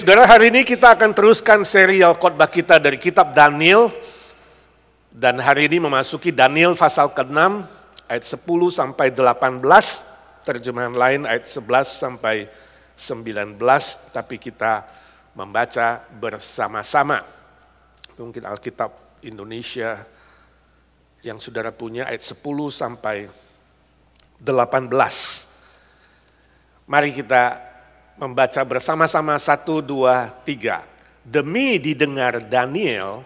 saudara, hari ini kita akan teruskan serial khotbah kita dari kitab Daniel. Dan hari ini memasuki Daniel pasal ke-6 ayat 10 sampai 18, terjemahan lain ayat 11 sampai 19, tapi kita membaca bersama-sama. Mungkin Alkitab Indonesia yang saudara punya ayat 10 sampai 18. Mari kita membaca bersama-sama 1, 2, 3. Demi didengar Daniel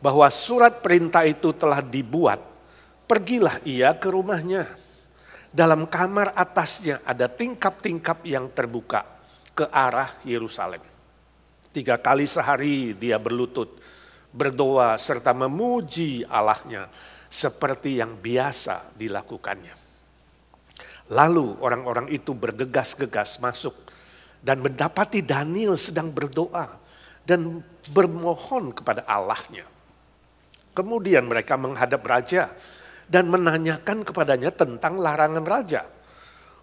bahwa surat perintah itu telah dibuat, pergilah ia ke rumahnya. Dalam kamar atasnya ada tingkap-tingkap yang terbuka ke arah Yerusalem. 3 kali sehari dia berlutut, berdoa serta memuji Allahnya seperti yang biasa dilakukannya. Lalu orang-orang itu bergegas-gegas masuk dan mendapati Daniel sedang berdoa dan bermohon kepada Allahnya. Kemudian mereka menghadap raja dan menanyakan kepadanya tentang larangan raja.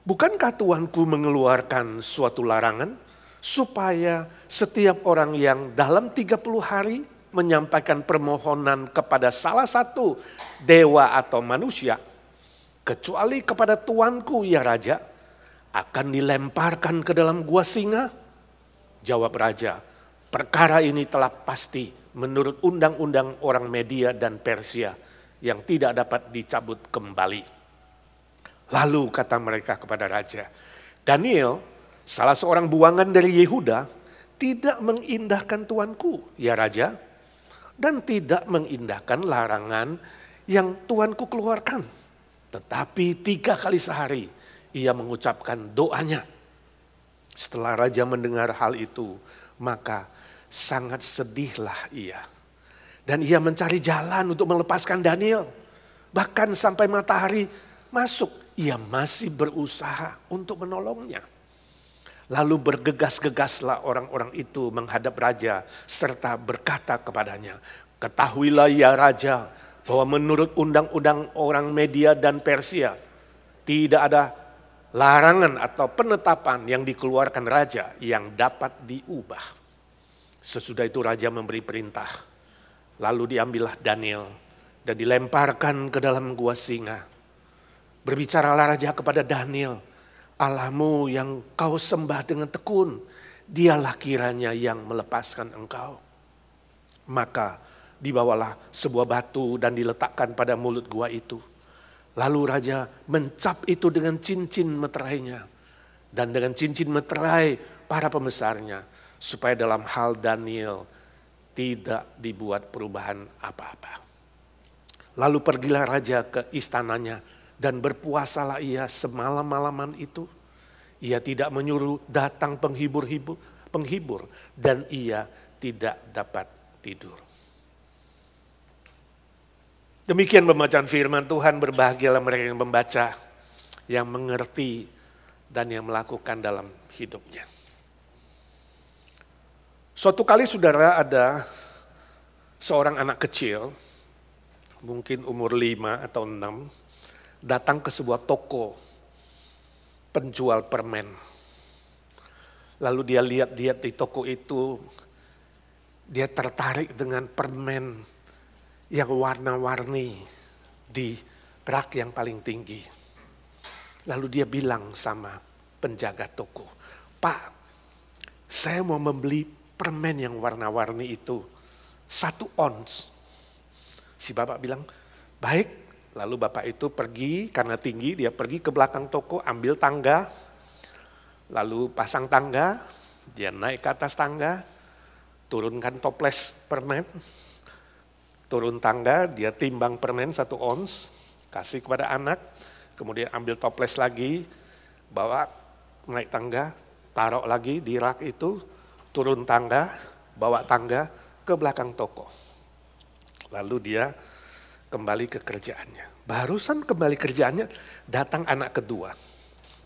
Bukankah Tuanku mengeluarkan suatu larangan supaya setiap orang yang dalam 30 hari menyampaikan permohonan kepada salah satu dewa atau manusia, kecuali kepada Tuanku ya raja, akan dilemparkan ke dalam gua singa? Jawab raja, perkara ini telah pasti menurut undang-undang orang Media dan Persia yang tidak dapat dicabut kembali. Lalu kata mereka kepada raja, Daniel, salah seorang buangan dari Yehuda, tidak mengindahkan tuanku, ya raja, dan tidak mengindahkan larangan yang tuanku keluarkan. Tetapi 3 kali sehari ia mengucapkan doanya. Setelah raja mendengar hal itu, maka sangat sedihlah ia. Dan ia mencari jalan untuk melepaskan Daniel. Bahkan sampai matahari masuk, ia masih berusaha untuk menolongnya. Lalu bergegas-gegaslah orang-orang itu menghadap raja serta berkata kepadanya, ketahuilah ya raja, bahwa menurut undang-undang orang Media dan Persia, tidak ada larangan atau penetapan yang dikeluarkan raja yang dapat diubah. Sesudah itu raja memberi perintah. Lalu diambillah Daniel dan dilemparkan ke dalam gua singa. Berbicaralah raja kepada Daniel, Allahmu yang kau sembah dengan tekun, dialah kiranya yang melepaskan engkau. Maka dibawalah sebuah batu dan diletakkan pada mulut gua itu. Lalu raja mencap itu dengan cincin meterainya dan dengan cincin meterai para pembesarnya, supaya dalam hal Daniel tidak dibuat perubahan apa-apa. Lalu pergilah raja ke istananya dan berpuasalah ia semalam-malaman itu. Ia tidak menyuruh datang penghibur dan ia tidak dapat tidur. Demikian pembacaan firman Tuhan. Berbahagialah mereka yang membaca, yang mengerti, dan yang melakukan dalam hidupnya. Suatu kali saudara, ada seorang anak kecil, mungkin umur 5 atau 6, datang ke sebuah toko penjual permen. Lalu dia lihat-lihat di toko itu, dia tertarik dengan permen yang warna-warni di rak yang paling tinggi. Lalu dia bilang sama penjaga toko, Pak, saya mau membeli permen yang warna-warni itu 1 ons. Si bapak bilang, baik. Lalu bapak itu pergi, karena tinggi, dia pergi ke belakang toko, ambil tangga, lalu pasang tangga, dia naik ke atas tangga, turunkan toples permen, turun tangga, dia timbang permen 1 ons, kasih kepada anak, kemudian ambil toples lagi, bawa naik tangga, taruh lagi di rak itu, turun tangga, bawa tangga ke belakang toko. Lalu dia kembali ke kerjaannya. Barusan kembali kerjaannya, datang anak kedua,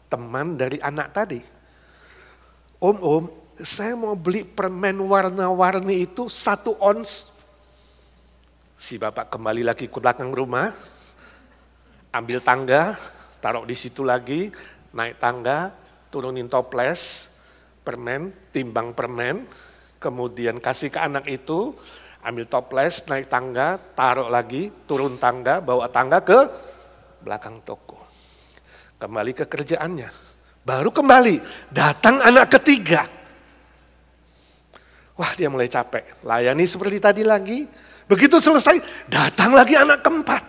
teman dari anak tadi. Om, saya mau beli permen warna-warni itu 1 ons. Si bapak kembali lagi ke belakang rumah, ambil tangga, taruh di situ lagi, naik tangga, turunin toples, permen, timbang permen, kemudian kasih ke anak itu, ambil toples, naik tangga, taruh lagi, turun tangga, bawa tangga ke belakang toko. Kembali ke kerjaannya. Baru kembali, datang anak ketiga. Wah, dia mulai capek. Layani seperti tadi lagi. Begitu selesai, datang lagi anak keempat.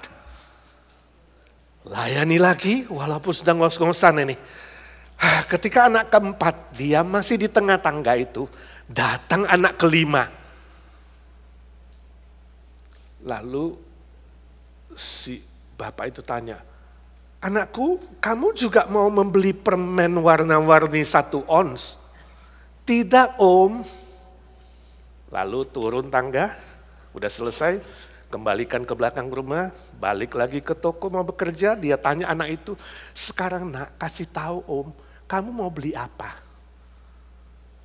Layani lagi, walaupun sedang ngos-ngosan ini. Ketika anak keempat, dia masih di tengah tangga itu, datang anak kelima. Lalu si bapak itu tanya, anakku, kamu juga mau membeli permen warna-warni 1 ons? Tidak, Om. Lalu turun tangga, udah selesai, kembalikan ke belakang rumah, balik lagi ke toko mau bekerja, dia tanya anak itu, sekarang nak kasih tahu Om, kamu mau beli apa?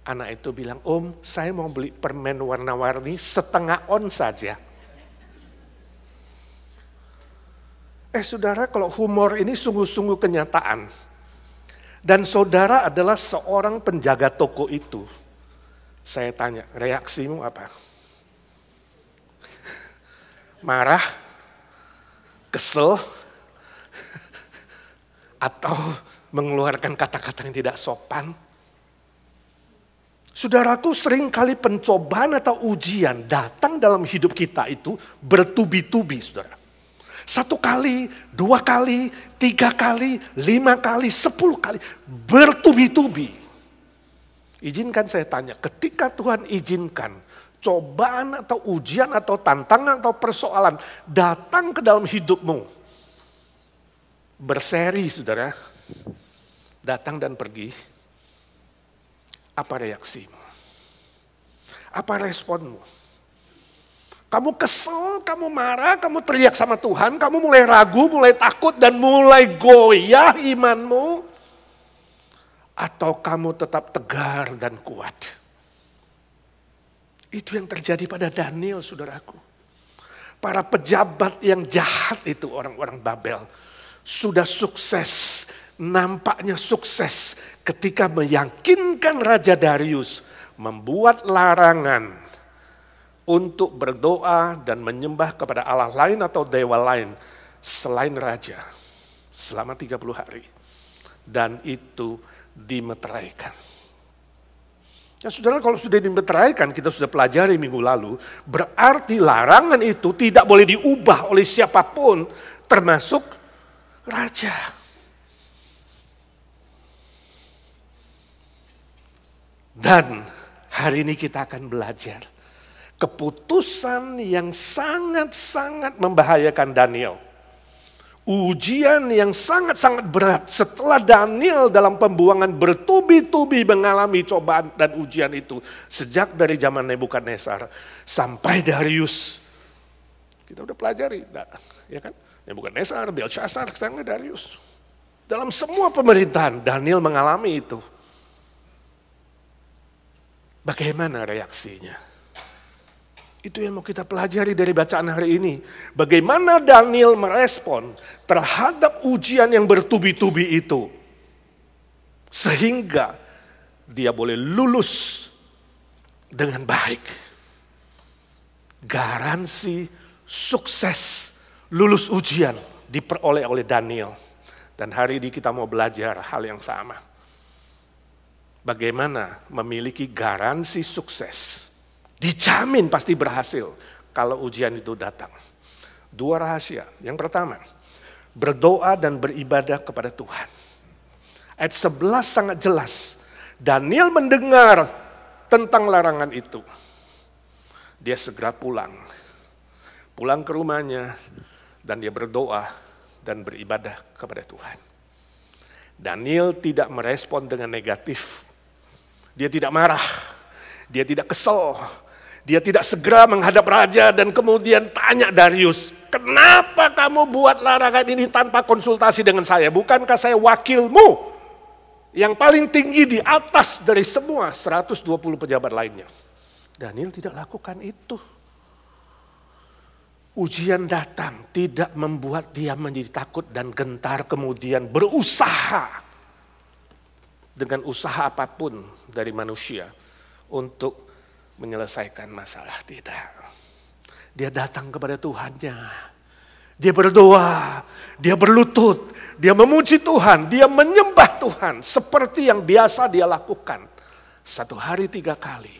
Anak itu bilang, Om, saya mau beli permen warna-warni 1/2 ons saja. Saudara, kalau humor ini sungguh-sungguh kenyataan. Dan saudara adalah seorang penjaga toko itu. Saya tanya, reaksimu apa? Marah? Kesel? Atau mengeluarkan kata-kata yang tidak sopan? Saudaraku, seringkali pencobaan atau ujian datang dalam hidup kita itu bertubi-tubi, saudara. 1 kali, 2 kali, 3 kali, 5 kali, 10 kali, bertubi-tubi. Izinkan saya tanya, ketika Tuhan izinkan cobaan atau ujian atau tantangan atau persoalan datang ke dalam hidupmu, berseri saudara, datang dan pergi, apa reaksimu? Apa responmu? Kamu kesel, kamu marah, kamu teriak sama Tuhan, kamu mulai ragu, mulai takut, dan mulai goyah imanmu. Atau kamu tetap tegar dan kuat. Itu yang terjadi pada Daniel, saudaraku. Para pejabat yang jahat itu, orang-orang Babel, sudah sukses, nampaknya sukses ketika meyakinkan Raja Darius membuat larangan untuk berdoa dan menyembah kepada Allah lain atau dewa lain selain raja selama 30 hari. Dan itu dimeteraikan. Ya saudara, kalau sudah dimeteraikan, kita sudah pelajari minggu lalu, berarti larangan itu tidak boleh diubah oleh siapapun, termasuk raja. Dan hari ini kita akan belajar keputusan yang sangat-sangat membahayakan Daniel. Ujian yang sangat-sangat berat setelah Daniel dalam pembuangan bertubi-tubi mengalami cobaan dan ujian itu. Sejak dari zaman Nebukadnezar sampai Darius. Kita udah pelajari, ya kan? Nebukadnezar, Belshazzar, sekarang Darius. Dalam semua pemerintahan Daniel mengalami itu. Bagaimana reaksinya? Itu yang mau kita pelajari dari bacaan hari ini. Bagaimana Daniel merespon terhadap ujian yang bertubi-tubi itu. Sehingga dia boleh lulus dengan baik. Garansi sukses lulus ujian diperoleh oleh Daniel. Dan hari ini kita mau belajar hal yang sama. Bagaimana memiliki garansi sukses. Dijamin pasti berhasil kalau ujian itu datang. 2 rahasia. Yang pertama, berdoa dan beribadah kepada Tuhan. Ayat 11 sangat jelas. Daniel mendengar tentang larangan itu. Dia segera pulang. Pulang ke rumahnya dan dia berdoa dan beribadah kepada Tuhan. Daniel tidak merespon dengan negatif. Dia tidak marah. Dia tidak kesel. Dia tidak segera menghadap raja dan kemudian tanya Darius, kenapa kamu buat larangan ini tanpa konsultasi dengan saya? Bukankah saya wakilmu yang paling tinggi di atas dari semua 120 pejabat lainnya? Daniel tidak lakukan itu. Ujian datang tidak membuat dia menjadi takut dan gentar kemudian berusaha dengan usaha apapun dari manusia untuk menyelesaikan masalah. Tidak. Dia datang kepada Tuhannya. Dia berdoa, dia berlutut, dia memuji Tuhan, dia menyembah Tuhan seperti yang biasa dia lakukan. 1 hari 3 kali.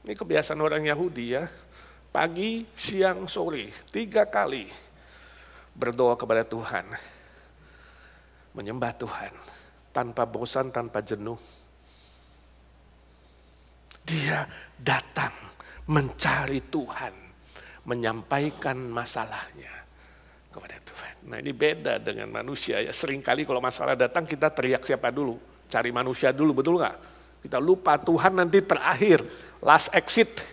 Ini kebiasaan orang Yahudi ya. Pagi, siang, sore, 3 kali berdoa kepada Tuhan. Menyembah Tuhan tanpa bosan, tanpa jenuh. Dia datang mencari Tuhan, menyampaikan masalahnya kepada Tuhan. Nah ini beda dengan manusia ya. Seringkali kalau masalah datang kita teriak siapa dulu? Cari manusia dulu, betul nggak? Kita lupa Tuhan nanti terakhir, last exit.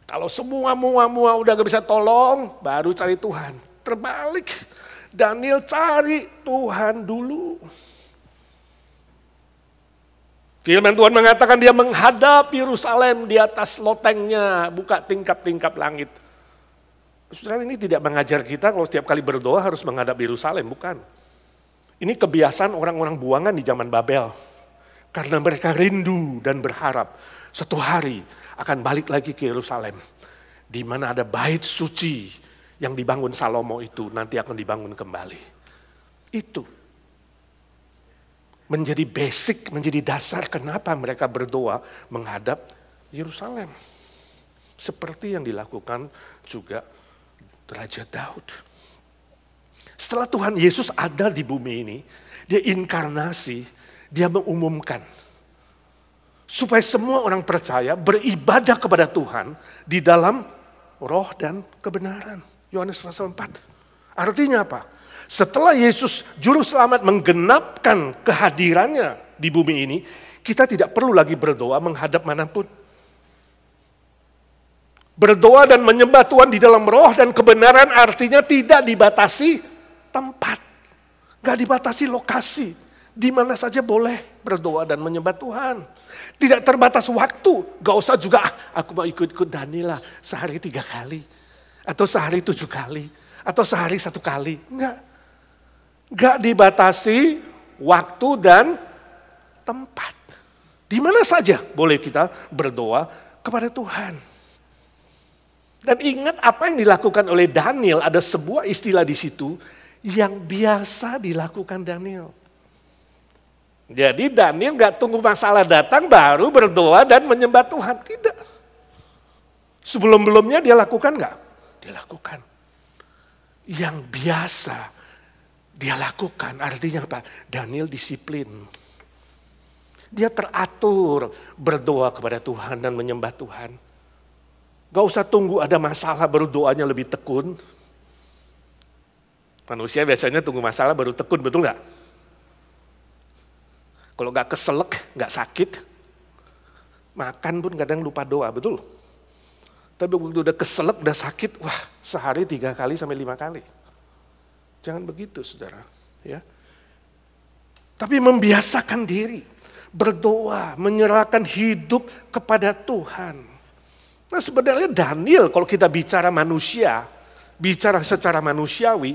Kalau semua udah gak bisa tolong, baru cari Tuhan. Terbalik, Daniel cari Tuhan dulu. Firman Tuhan mengatakan dia menghadap Yerusalem di atas lotengnya, buka tingkap-tingkap langit. Saudara, ini tidak mengajar kita kalau setiap kali berdoa harus menghadap Yerusalem, bukan. Ini kebiasaan orang-orang buangan di zaman Babel. Karena mereka rindu dan berharap suatu hari akan balik lagi ke Yerusalem. Di mana ada bait suci yang dibangun Salomo itu nanti akan dibangun kembali. Itu menjadi basic, menjadi dasar kenapa mereka berdoa menghadap Yerusalem. Seperti yang dilakukan juga Raja Daud. Setelah Tuhan Yesus ada di bumi ini, dia inkarnasi, dia mengumumkan. Supaya semua orang percaya beribadah kepada Tuhan di dalam roh dan kebenaran. Yohanes pasal 4. Artinya apa? Setelah Yesus juru selamat menggenapkan kehadirannya di bumi ini, kita tidak perlu lagi berdoa menghadap manapun. Berdoa dan menyembah Tuhan di dalam roh dan kebenaran artinya tidak dibatasi tempat. Gak dibatasi lokasi. Di mana saja boleh berdoa dan menyembah Tuhan. Tidak terbatas waktu. Gak usah juga, aku mau ikut-ikut Daniel lah sehari 3 kali. Atau sehari 7 kali. Atau sehari 1 kali. Enggak. Gak dibatasi waktu dan tempat. Di mana saja boleh kita berdoa kepada Tuhan. Dan ingat apa yang dilakukan oleh Daniel, ada sebuah istilah di situ yang biasa dilakukan Daniel. Jadi Daniel gak tunggu masalah datang baru berdoa dan menyembah Tuhan. Tidak. Sebelum-belumnya dia lakukan gak? Dia lakukan. Yang biasa dia lakukan artinya apa? Daniel disiplin. Dia teratur berdoa kepada Tuhan dan menyembah Tuhan. Gak usah tunggu ada masalah baru doanya lebih tekun. Manusia biasanya tunggu masalah baru tekun, betul gak? Kalau gak keselek, gak sakit, makan pun kadang lupa doa, betul? Tapi begitu udah keselek, udah sakit, wah sehari 3 kali sampai 5 kali. Jangan begitu saudara. Ya. Tapi membiasakan diri, berdoa, menyerahkan hidup kepada Tuhan. Nah sebenarnya Daniel kalau kita bicara manusia, bicara secara manusiawi,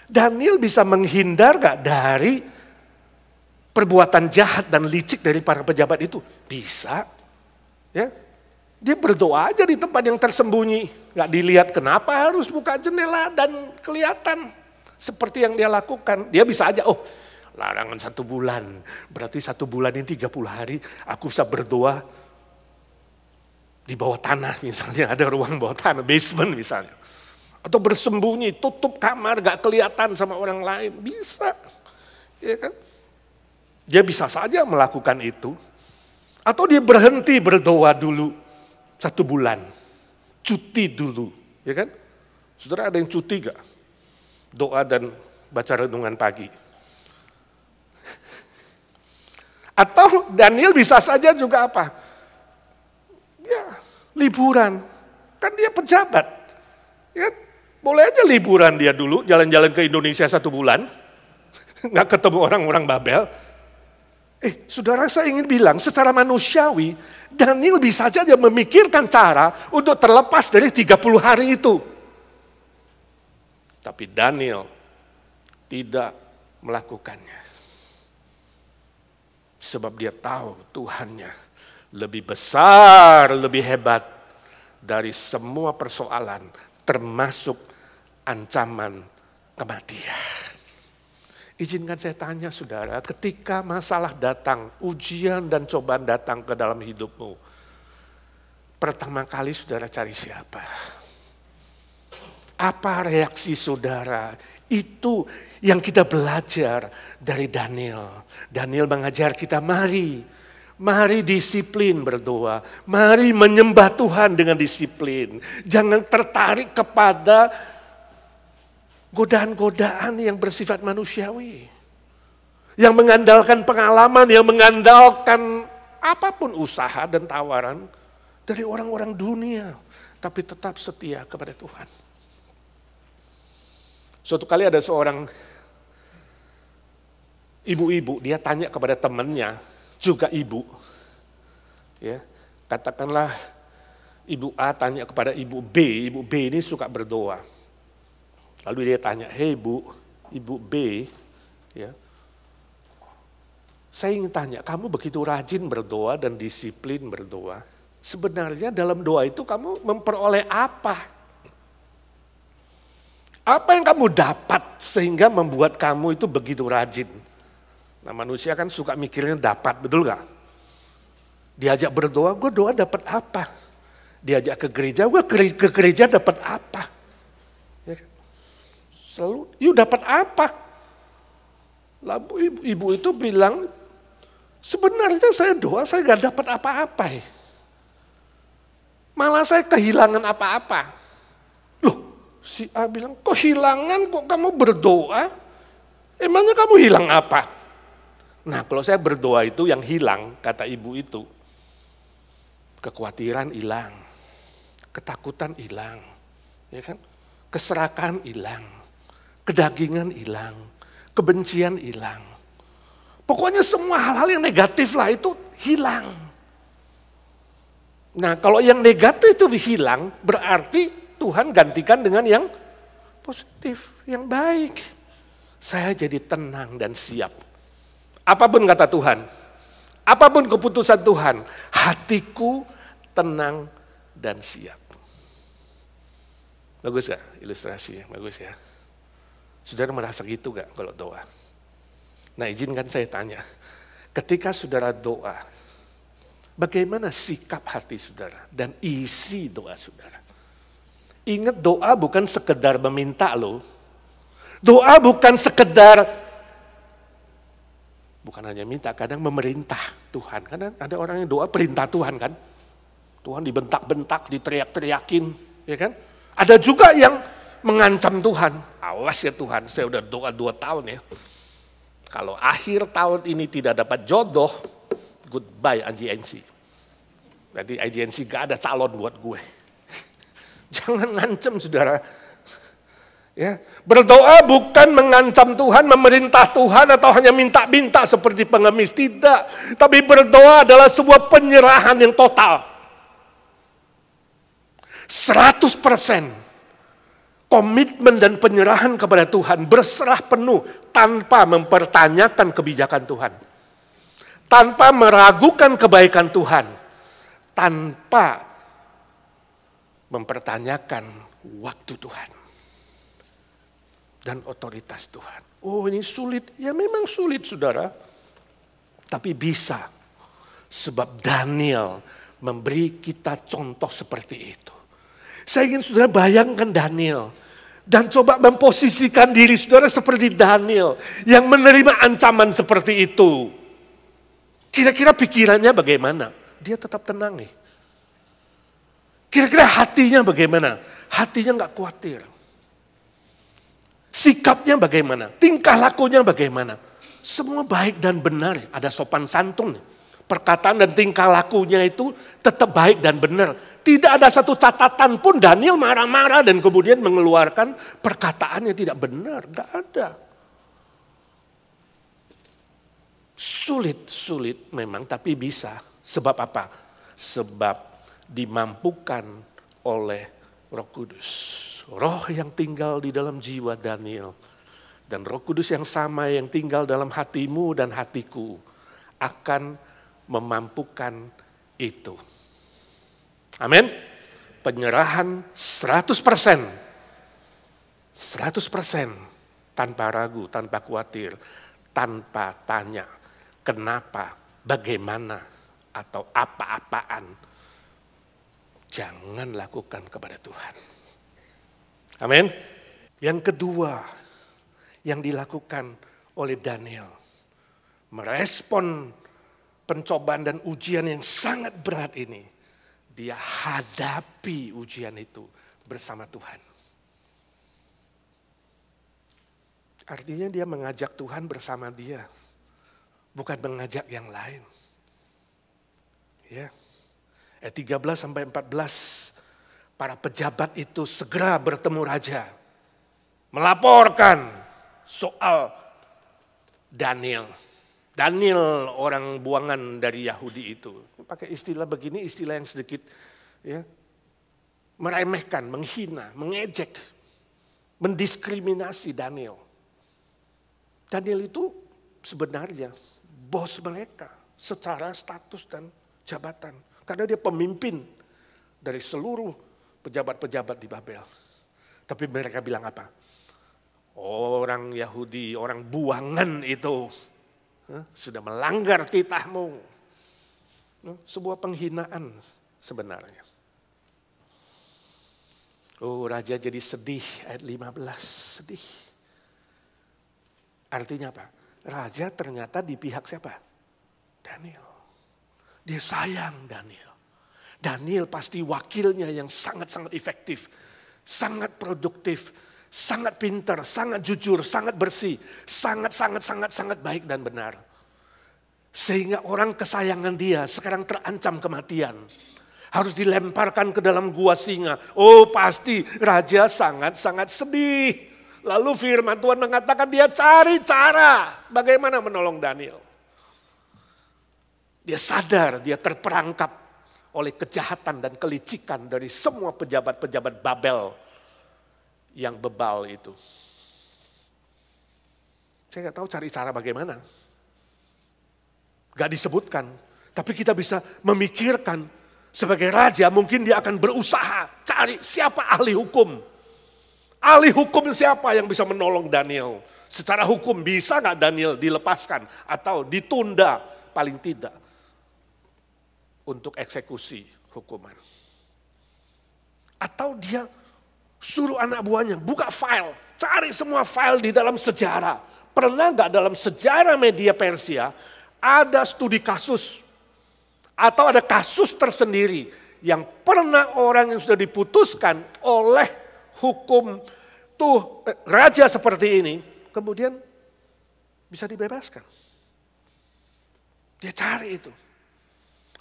Daniel bisa menghindar gak dari perbuatan jahat dan licik dari para pejabat itu? Bisa. Ya. Dia berdoa aja di tempat yang tersembunyi. Gak dilihat, kenapa harus buka jendela dan kelihatan. Seperti yang dia lakukan. Dia bisa aja, oh larangan 1 bulan. Berarti 1 bulan ini 30 hari aku bisa berdoa di bawah tanah misalnya, ada ruang bawah tanah, basement misalnya. Atau bersembunyi, tutup kamar, gak kelihatan sama orang lain. Bisa. Ya kan? Dia bisa saja melakukan itu. Atau dia berhenti berdoa dulu 1 bulan. Cuti dulu. Ya kan? Saudara ada yang cuti gak? Doa dan baca renungan pagi. Atau Daniel bisa saja juga apa? Ya, liburan. Kan dia pejabat. Ya, boleh aja liburan dia dulu, jalan-jalan ke Indonesia 1 bulan. Nggak ketemu orang-orang Babel. Saudara saya ingin bilang, secara manusiawi, Daniel bisa saja memikirkan cara untuk terlepas dari 30 hari itu. Tapi Daniel tidak melakukannya. Sebab dia tahu Tuhannya lebih besar, lebih hebat dari semua persoalan, termasuk ancaman kematian. Izinkan saya tanya saudara, ketika masalah datang, ujian dan cobaan datang ke dalam hidupmu, pertama kali saudara cari siapa? Apa reaksi saudara? Itu yang kita belajar dari Daniel. Daniel mengajar kita, mari disiplin berdoa. Mari menyembah Tuhan dengan disiplin. Jangan tertarik kepada godaan-godaan yang bersifat manusiawi. Yang mengandalkan pengalaman, yang mengandalkan apapun usaha dan tawaran dari orang-orang dunia. Tapi tetap setia kepada Tuhan. Suatu kali ada seorang ibu-ibu, dia tanya kepada temannya, juga ibu. Ya, katakanlah ibu A tanya kepada ibu B ini suka berdoa. Lalu dia tanya, hei ibu B, ya, saya ingin tanya, kamu begitu rajin berdoa dan disiplin berdoa, sebenarnya dalam doa itu kamu memperoleh apa? Apa yang kamu dapat sehingga membuat kamu itu begitu rajin? Nah, manusia kan suka mikirnya dapat, betul gak? Diajak berdoa, gue doa dapat apa? Diajak ke gereja, gue ke gereja dapat apa? Ya kan? Selalu, yuk dapat apa? Lalu ibu itu bilang, sebenarnya saya doa, saya gak dapat apa-apa. Malah saya kehilangan apa-apa. Si A bilang, kehilangan kok kamu berdoa? Emangnya kamu hilang apa? Nah, kalau saya berdoa itu yang hilang, kata ibu itu, kekhawatiran hilang, ketakutan hilang, ya kan? Keserakahan hilang, kedagingan hilang, kebencian hilang. Pokoknya semua hal-hal yang negatif lah itu hilang. Nah, kalau yang negatif itu hilang, berarti Tuhan gantikan dengan yang positif, yang baik. Saya jadi tenang dan siap. Apapun kata Tuhan, apapun keputusan Tuhan, hatiku tenang dan siap. Bagus gak ilustrasinya? Bagus ya. Saudara merasa gitu gak kalau doa? Nah, izinkan saya tanya, ketika saudara doa, bagaimana sikap hati saudara dan isi doa saudara? Ingat, doa bukan sekedar meminta loh. Doa bukan sekedar, bukan hanya minta, kadang memerintah Tuhan. Kadang ada orang yang doa perintah Tuhan kan. Tuhan dibentak-bentak, diteriak-teriakin, ya kan. Ada juga yang mengancam Tuhan. Awas ya Tuhan, saya udah doa 2 tahun ya. Kalau akhir tahun ini tidak dapat jodoh, goodbye IGNC. Berarti IGNC gak ada calon buat gue. Jangan ngancam saudara. Ya, berdoa bukan mengancam Tuhan, memerintah Tuhan atau hanya minta-minta seperti pengemis, tidak. Tapi berdoa adalah sebuah penyerahan yang total. 100% komitmen dan penyerahan kepada Tuhan, berserah penuh tanpa mempertanyakan kebijakan Tuhan. Tanpa meragukan kebaikan Tuhan. Tanpa mempertanyakan waktu Tuhan dan otoritas Tuhan. Oh, ini sulit. Ya memang sulit saudara. Tapi bisa. Sebab Daniel memberi kita contoh seperti itu. Saya ingin saudara bayangkan Daniel. Dan coba memposisikan diri saudara seperti Daniel. Yang menerima ancaman seperti itu. Kira-kira pikirannya bagaimana? Dia tetap tenang nih. Kira-kira hatinya bagaimana? Hatinya nggak khawatir. Sikapnya bagaimana? Tingkah lakunya bagaimana? Semua baik dan benar. Ada sopan santun. Perkataan dan tingkah lakunya itu tetap baik dan benar. Tidak ada satu catatan pun Daniel marah-marah dan kemudian mengeluarkan perkataan yang tidak benar. Nggak ada. Sulit memang, tapi bisa. Sebab apa? Sebab dimampukan oleh Roh Kudus. Roh yang tinggal di dalam jiwa Daniel. Dan Roh Kudus yang sama yang tinggal dalam hatimu dan hatiku akan memampukan itu. Amin. Penyerahan 100%. 100%. Tanpa ragu, tanpa khawatir, tanpa tanya kenapa, bagaimana, atau apa-apaan. Jangan lakukan kepada Tuhan. Amin. Yang kedua yang dilakukan oleh Daniel, merespon pencobaan dan ujian yang sangat berat ini, dia hadapi ujian itu bersama Tuhan. Artinya dia mengajak Tuhan bersama dia, bukan mengajak yang lain. Ya. Ayat 13 sampai 14, para pejabat itu segera bertemu raja, melaporkan soal Daniel. Daniel orang buangan dari Yahudi itu. Pakai istilah begini, istilah yang sedikit ya, meremehkan, menghina, mengejek, mendiskriminasi Daniel. Daniel itu sebenarnya bos mereka secara status dan jabatan. Karena dia pemimpin dari seluruh pejabat-pejabat di Babel. Tapi mereka bilang apa? Orang Yahudi, orang buangan itu sudah melanggar titahmu. Sebuah penghinaan sebenarnya. Oh, raja jadi sedih, ayat 15, sedih. Artinya apa? Raja ternyata di pihak siapa? Daniel. Dia sayang Daniel. Daniel pasti wakilnya yang sangat-sangat efektif, sangat produktif, sangat pintar, sangat jujur, sangat bersih, sangat baik dan benar. Sehingga orang kesayangan dia sekarang terancam kematian. Harus dilemparkan ke dalam gua singa. Oh, pasti raja sangat-sangat sedih. Lalu firman Tuhan mengatakan dia cari cara bagaimana menolong Daniel. Dia sadar dia terperangkap oleh kejahatan dan kelicikan dari semua pejabat-pejabat Babel yang bebal itu. Saya nggak tahu cari cara bagaimana. Gak disebutkan. Tapi kita bisa memikirkan sebagai raja mungkin dia akan berusaha cari siapa ahli hukum. Ahli hukum siapa yang bisa menolong Daniel. Secara hukum bisa gak Daniel dilepaskan atau ditunda paling tidak untuk eksekusi hukuman. Atau dia suruh anak buahnya buka file, cari semua file di dalam sejarah. Pernah gak dalam sejarah media Persia ada studi kasus atau ada kasus tersendiri yang pernah orang yang sudah diputuskan oleh hukum tuh raja seperti ini kemudian bisa dibebaskan. Dia cari itu.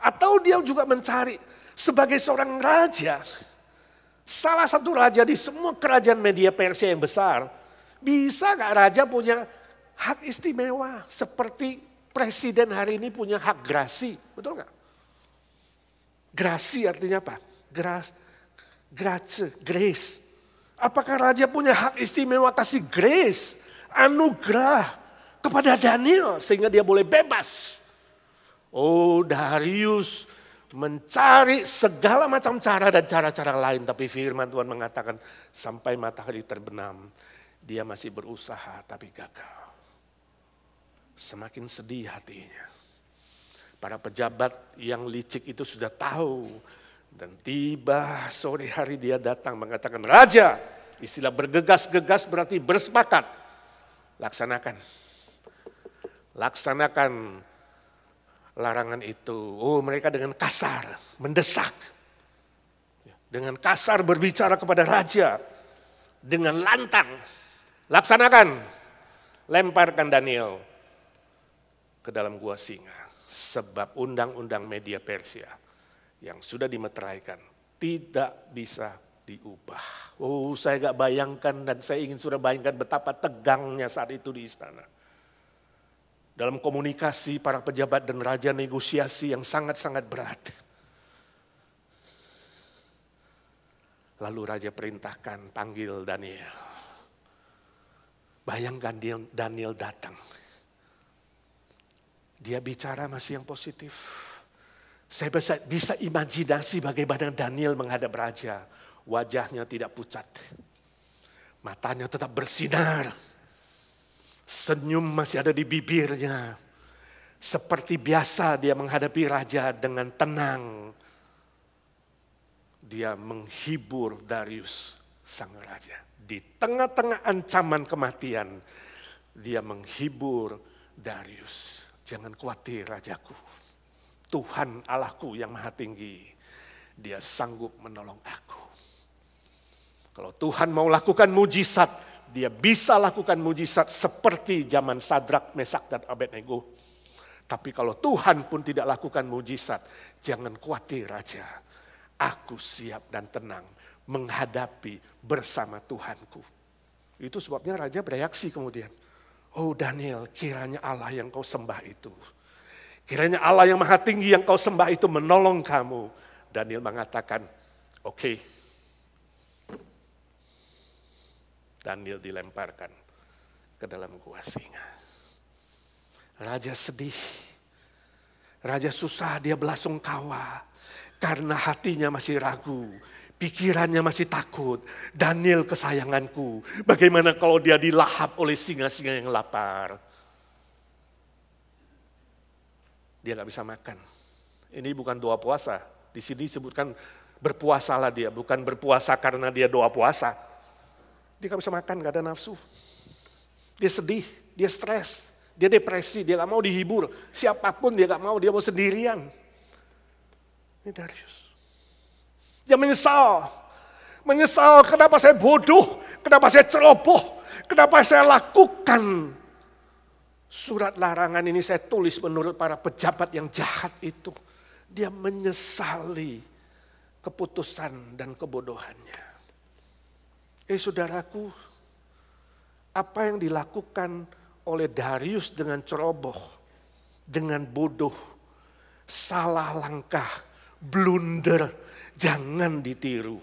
Atau dia juga mencari sebagai seorang raja, salah satu raja di semua kerajaan media Persia yang besar, bisa gak raja punya hak istimewa seperti presiden hari ini punya hak grasi, betul gak? Grasi artinya apa? Grace. Apakah raja punya hak istimewa kasih grace, anugerah kepada Daniel sehingga dia boleh bebas? Oh, Darius mencari segala macam cara dan cara-cara lain. Tapi firman Tuhan mengatakan sampai matahari terbenam. Dia masih berusaha tapi gagal. Semakin sedih hatinya. Para pejabat yang licik itu sudah tahu. Dan tiba sore hari dia datang mengatakan, Raja, istilah bergegas-gegas berarti bersepakat. Laksanakan larangan itu. Oh, mereka dengan kasar mendesak. Dengan kasar berbicara kepada raja. Dengan lantang. Laksanakan. Lemparkan Daniel ke dalam gua singa. Sebab undang-undang media Persia yang sudah dimeteraikan tidak bisa diubah. Oh, saya gak bayangkan dan saya ingin sudah bayangkan betapa tegangnya saat itu di istana. Dalam komunikasi para pejabat dan raja negosiasi yang sangat-sangat berat. Lalu raja perintahkan panggil Daniel. Bayangkan Daniel datang. Dia bicara masih yang positif. Saya bisa imajinasi bagaimana Daniel menghadap raja. Wajahnya tidak pucat. Matanya tetap bersinar. Senyum masih ada di bibirnya. Seperti biasa dia menghadapi raja dengan tenang. Dia menghibur Darius sang raja. Di tengah-tengah ancaman kematian, dia menghibur Darius. Jangan khawatir rajaku. Tuhan Allahku yang maha tinggi. Dia sanggup menolong aku. Kalau Tuhan mau lakukan mujizat, dia bisa lakukan mujizat seperti zaman Sadrak, Mesak, dan Abednego. Tapi kalau Tuhan pun tidak lakukan mujizat, jangan khawatir raja. Aku siap dan tenang menghadapi bersama Tuhanku. Itu sebabnya raja bereaksi kemudian. Oh Daniel, kiranya Allah yang kau sembah itu. Kiranya Allah yang maha tinggi yang kau sembah itu menolong kamu. Daniel mengatakan, oke. Daniel dilemparkan ke dalam gua singa. Raja sedih. Raja susah, dia belasungkawa. Karena hatinya masih ragu. Pikirannya masih takut. Daniel kesayanganku. Bagaimana kalau dia dilahap oleh singa-singa yang lapar? Dia gak bisa makan. Ini bukan doa puasa. Di sini disebutkan berpuasalah dia. Bukan berpuasa karena dia doa puasa. Dia gak bisa makan, gak ada nafsu. Dia sedih, dia stres, dia depresi, dia gak mau dihibur. Siapapun dia gak mau, dia mau sendirian. Ini Darius. Dia menyesal. Menyesal kenapa saya bodoh, kenapa saya ceroboh, kenapa saya lakukan. Surat larangan ini saya tulis menurut para pejabat yang jahat itu. Dia menyesali keputusan dan kebodohannya. Saudaraku, apa yang dilakukan oleh Darius dengan ceroboh, dengan bodoh, salah langkah, blunder, jangan ditiru.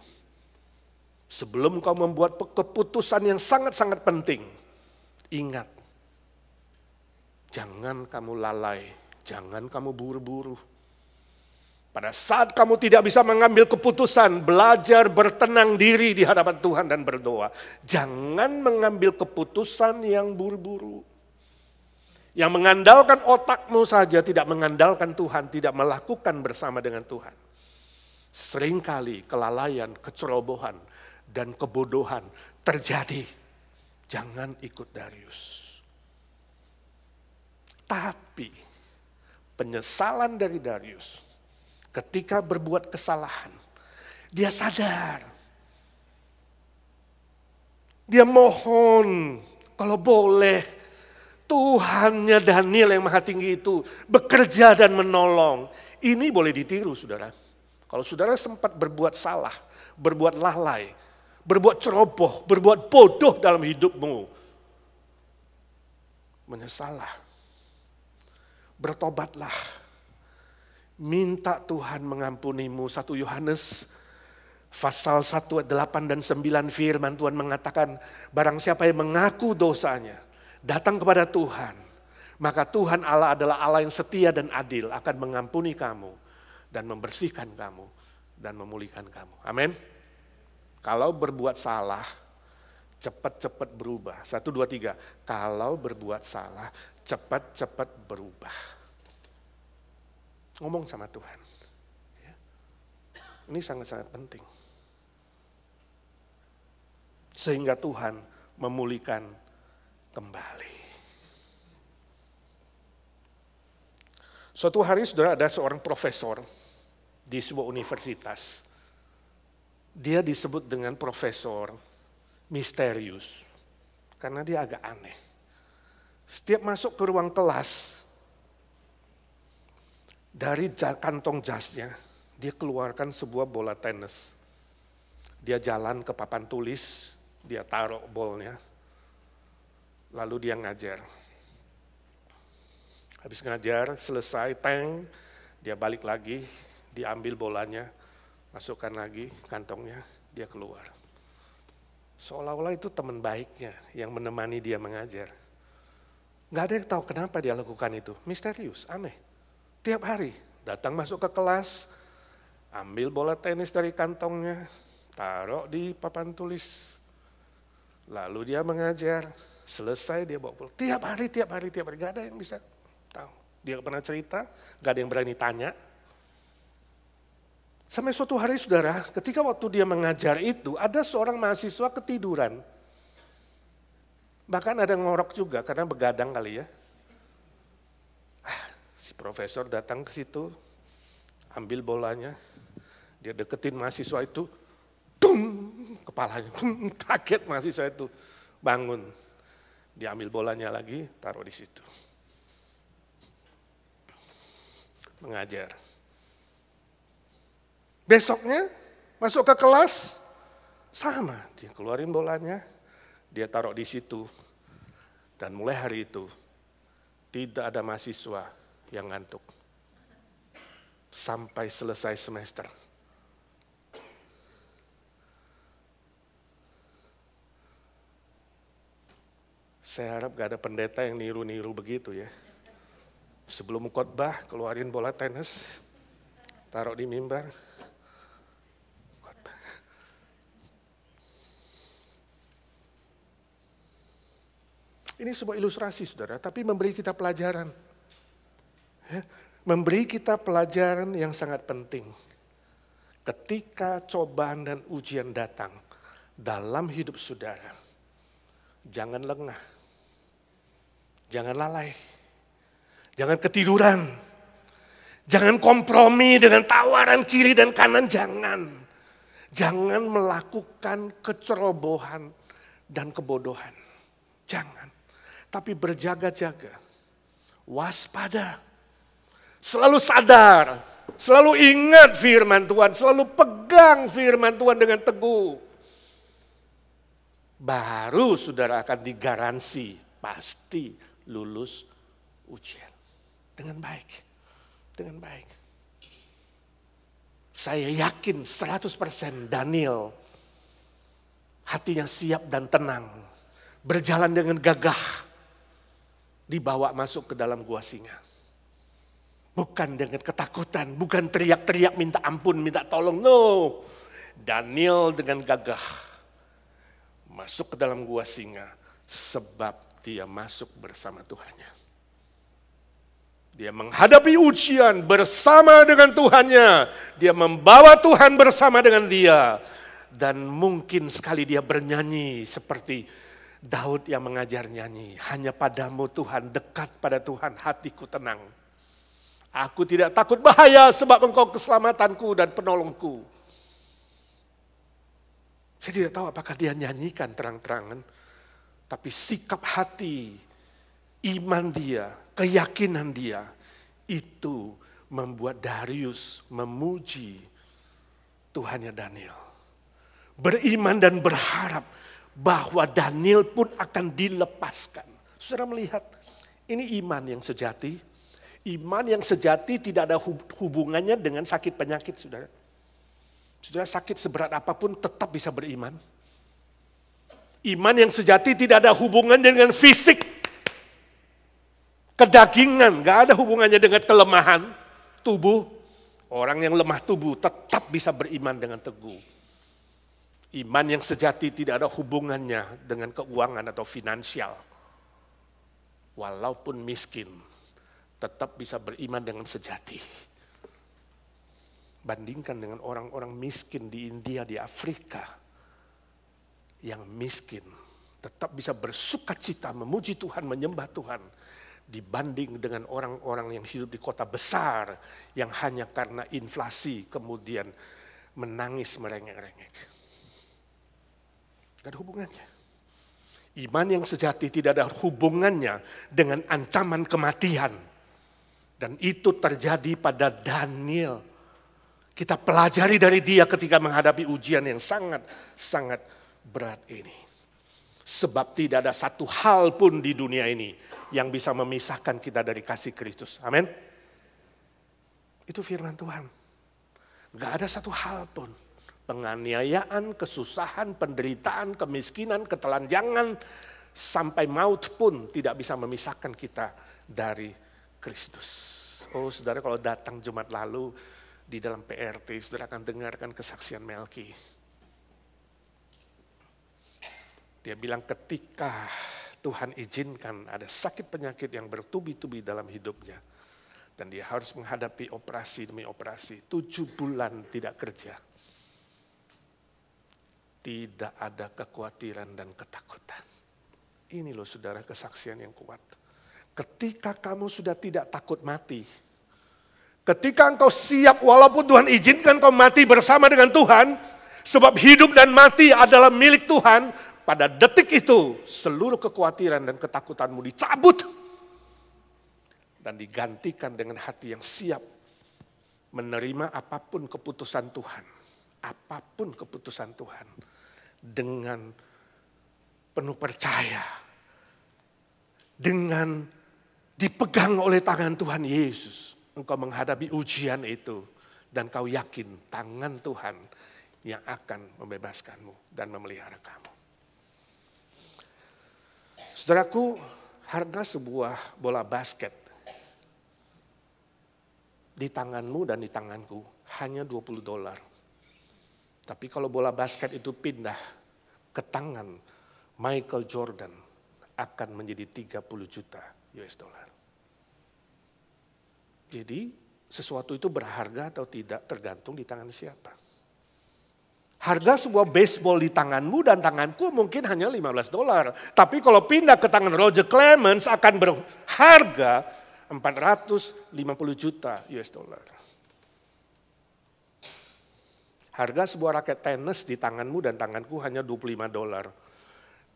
Sebelum kau membuat keputusan yang sangat-sangat penting, ingat, jangan kamu lalai, jangan kamu buru-buru. Pada saat kamu tidak bisa mengambil keputusan, belajar bertenang diri di hadapan Tuhan dan berdoa. Jangan mengambil keputusan yang buru-buru. Yang mengandalkan otakmu saja, tidak mengandalkan Tuhan, tidak melakukan bersama dengan Tuhan. Seringkali kelalaian, kecerobohan, dan kebodohan terjadi. Jangan ikut Darius. Tapi penyesalan dari Darius ketika berbuat kesalahan, dia sadar. Dia mohon, kalau boleh, Tuhannya Daniel yang maha tinggi itu bekerja dan menolong. Ini boleh ditiru, saudara. Kalau saudara sempat berbuat salah, berbuat lalai, berbuat ceroboh, berbuat bodoh dalam hidupmu, menyesallah, bertobatlah. Minta Tuhan mengampunimu. 1 Yohanes pasal 1 ayat 8 dan 9 firman Tuhan mengatakan, barang siapa yang mengaku dosanya, datang kepada Tuhan, maka Tuhan Allah adalah Allah yang setia dan adil, akan mengampuni kamu dan membersihkan kamu dan memulihkan kamu. Amin. Kalau berbuat salah, cepat-cepat berubah. 1, 2, 3. Kalau berbuat salah, cepat-cepat berubah. Ngomong sama Tuhan. Ini sangat-sangat penting. Sehingga Tuhan memulihkan kembali. Suatu hari saudara, ada seorang profesor di sebuah universitas. Dia disebut dengan profesor misterius. Karena dia agak aneh. Setiap masuk ke ruang kelas, dari kantong jasnya, dia keluarkan sebuah bola tenis. Dia jalan ke papan tulis, dia taruh bolnya, lalu dia ngajar. Habis ngajar, selesai, dia balik lagi, dia ambil bolanya, masukkan lagi kantongnya, dia keluar. Seolah-olah itu teman baiknya yang menemani dia mengajar. Nggak ada yang tahu kenapa dia lakukan itu. Misterius, aneh. Tiap hari datang masuk ke kelas, ambil bola tenis dari kantongnya, taruh di papan tulis. Lalu dia mengajar, selesai dia bawa pulang. Tiap hari, nggak ada yang bisa tahu. Dia pernah cerita, nggak ada yang berani tanya. Sampai suatu hari saudara, ketika waktu dia mengajar itu, ada seorang mahasiswa ketiduran. Bahkan ada ngorok juga karena begadang kali ya. Si profesor datang ke situ, ambil bolanya, dia deketin mahasiswa itu, tung, kepalanya, kaget mahasiswa itu, bangun. Dia ambil bolanya lagi, taruh di situ. Mengajar. Besoknya masuk ke kelas, sama, dia keluarin bolanya, dia taruh di situ, dan mulai hari itu tidak ada mahasiswa yang ngantuk sampai selesai semester. Saya harap gak ada pendeta yang niru-niru begitu ya. Sebelum khotbah keluarin bola tenis, taruh di mimbar. Ini sebuah ilustrasi saudara, tapi memberi kita pelajaran. Ya, memberi kita pelajaran yang sangat penting. Ketika cobaan dan ujian datang dalam hidup saudara, jangan lengah, jangan lalai, jangan ketiduran, jangan kompromi dengan tawaran kiri dan kanan, jangan. Jangan melakukan kecerobohan dan kebodohan, jangan. Tapi berjaga-jaga, waspada, selalu sadar, selalu ingat firman Tuhan, selalu pegang firman Tuhan dengan teguh. Baru saudara akan digaransi pasti lulus ujian dengan baik, dengan baik. Saya yakin 100% Daniel hatinya siap dan tenang, berjalan dengan gagah, dibawa masuk ke dalam gua singa. Bukan dengan ketakutan, bukan teriak-teriak minta ampun, minta tolong. No, Daniel dengan gagah masuk ke dalam gua singa sebab dia masuk bersama Tuhannya. Dia menghadapi ujian bersama dengan Tuhannya. Dia membawa Tuhan bersama dengan dia. Dan mungkin sekali dia bernyanyi seperti Daud yang mengajar nyanyi, hanya padamu Tuhan, dekat pada Tuhan hatiku tenang. Aku tidak takut bahaya sebab engkau keselamatanku dan penolongku. Saya tidak tahu apakah dia nyanyikan terang-terangan, tapi sikap hati, iman dia, keyakinan dia, itu membuat Darius memuji Tuhannya Daniel. Beriman dan berharap bahwa Daniel pun akan dilepaskan. Saudara melihat, ini iman yang sejati. Iman yang sejati tidak ada hubungannya dengan sakit penyakit, saudara. Saudara sakit seberat apapun tetap bisa beriman. Iman yang sejati tidak ada hubungannya dengan fisik. Kedagingan, gak ada hubungannya dengan kelemahan tubuh. Orang yang lemah tubuh tetap bisa beriman dengan teguh. Iman yang sejati tidak ada hubungannya dengan keuangan atau finansial. Walaupun miskin, tetap bisa beriman dengan sejati. Bandingkan dengan orang-orang miskin di India, di Afrika. Yang miskin tetap bisa bersukacita, memuji Tuhan, menyembah Tuhan. Dibanding dengan orang-orang yang hidup di kota besar, yang hanya karena inflasi kemudian menangis merengek-rengek. Gak ada hubungannya. Iman yang sejati tidak ada hubungannya dengan ancaman kematian. Dan itu terjadi pada Daniel. Kita pelajari dari dia ketika menghadapi ujian yang sangat-sangat berat ini. Sebab tidak ada satu hal pun di dunia ini yang bisa memisahkan kita dari kasih Kristus. Amin. Itu firman Tuhan. Gak ada satu hal pun. Penganiayaan, kesusahan, penderitaan, kemiskinan, ketelanjangan, Sampai maut pun tidak bisa memisahkan kita dari Kristus. Oh saudara, kalau datang Jumat lalu di dalam PRT, saudara akan dengarkan kesaksian Melki. Dia bilang ketika Tuhan izinkan ada sakit penyakit yang bertubi-tubi dalam hidupnya. Dan dia harus menghadapi operasi demi operasi. 7 bulan tidak kerja. Tidak ada kekhawatiran dan ketakutan. Ini loh saudara kesaksian yang kuat. Ketika kamu sudah tidak takut mati. Ketika engkau siap walaupun Tuhan izinkan kau mati bersama dengan Tuhan. Sebab hidup dan mati adalah milik Tuhan. Pada detik itu seluruh kekhawatiran dan ketakutanmu dicabut. Dan digantikan dengan hati yang siap menerima apapun keputusan Tuhan. Apapun keputusan Tuhan. Dengan penuh percaya. Dengan dipegang oleh tangan Tuhan Yesus. Engkau menghadapi ujian itu. Dan kau yakin tangan Tuhan yang akan membebaskanmu dan memelihara kamu. Saudaraku, harga sebuah bola basket di tanganmu dan di tanganku hanya $20. Tapi kalau bola basket itu pindah ke tangan Michael Jordan akan menjadi 30 juta US dollar. Jadi sesuatu itu berharga atau tidak tergantung di tangan siapa. Harga sebuah baseball di tanganmu dan tanganku mungkin hanya $15. Tapi kalau pindah ke tangan Roger Clemens akan berharga 450 juta US dollar. Harga sebuah raket tenis di tanganmu dan tanganku hanya $25.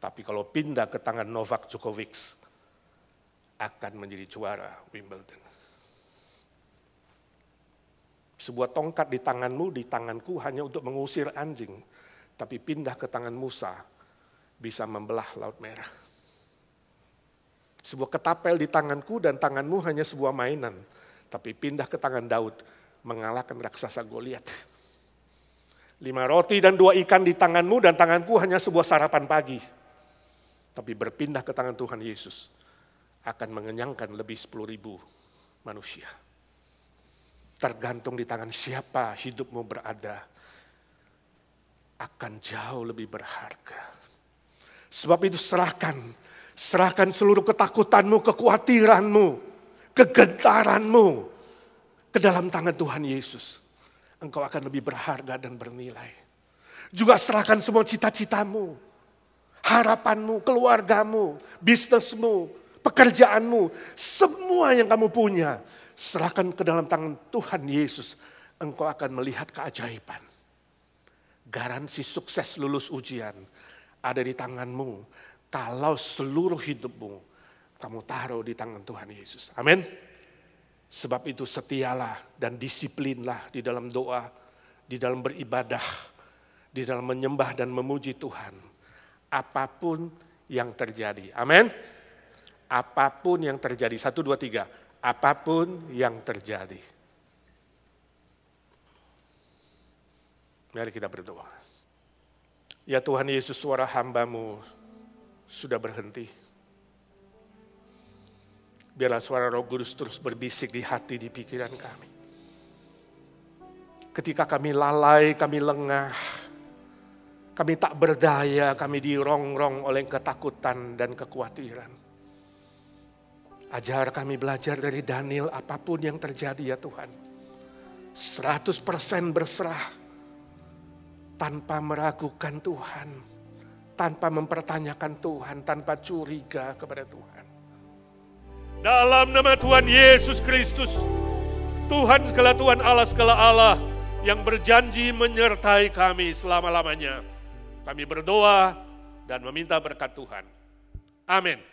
Tapi kalau pindah ke tangan Novak Djokovic akan menjadi juara Wimbledon. Sebuah tongkat di tanganmu, di tanganku hanya untuk mengusir anjing. Tapi pindah ke tangan Musa bisa membelah Laut Merah. Sebuah ketapel di tanganku dan tanganmu hanya sebuah mainan. Tapi pindah ke tangan Daud mengalahkan raksasa Goliat. 5 roti dan 2 ikan di tanganmu dan tanganku hanya sebuah sarapan pagi. Tapi berpindah ke tangan Tuhan Yesus akan mengenyangkan lebih 10.000 manusia. Tergantung di tangan siapa hidupmu berada, akan jauh lebih berharga. Sebab itu serahkan seluruh ketakutanmu, kekhawatiranmu, kegentaranmu ke dalam tangan Tuhan Yesus. Engkau akan lebih berharga dan bernilai. Juga serahkan semua cita-citamu, harapanmu, keluargamu, bisnismu, pekerjaanmu, semua yang kamu punya. Serahkan ke dalam tangan Tuhan Yesus, engkau akan melihat keajaiban. Garansi sukses lulus ujian ada di tanganmu. Kalau seluruh hidupmu kamu taruh di tangan Tuhan Yesus. Amin. Sebab itu setialah dan disiplinlah di dalam doa, di dalam beribadah, di dalam menyembah dan memuji Tuhan. Apapun yang terjadi. Amin. Apapun yang terjadi. 1, 2, 3. Apapun yang terjadi. Mari kita berdoa. Ya Tuhan Yesus, suara hamba-Mu sudah berhenti. Biarlah suara Roh Kudus terus berbisik di hati, di pikiran kami. Ketika kami lalai, kami lengah, kami tak berdaya, kami dirongrong oleh ketakutan dan kekhawatiran. Ajar kami belajar dari Daniel apapun yang terjadi ya Tuhan. 100% berserah. Tanpa meragukan Tuhan. Tanpa mempertanyakan Tuhan. Tanpa curiga kepada Tuhan. Dalam nama Tuhan Yesus Kristus. Tuhan segala Tuhan Allah segala Allah. Yang berjanji menyertai kami selama-lamanya. Kami berdoa dan meminta berkat Tuhan. Amin.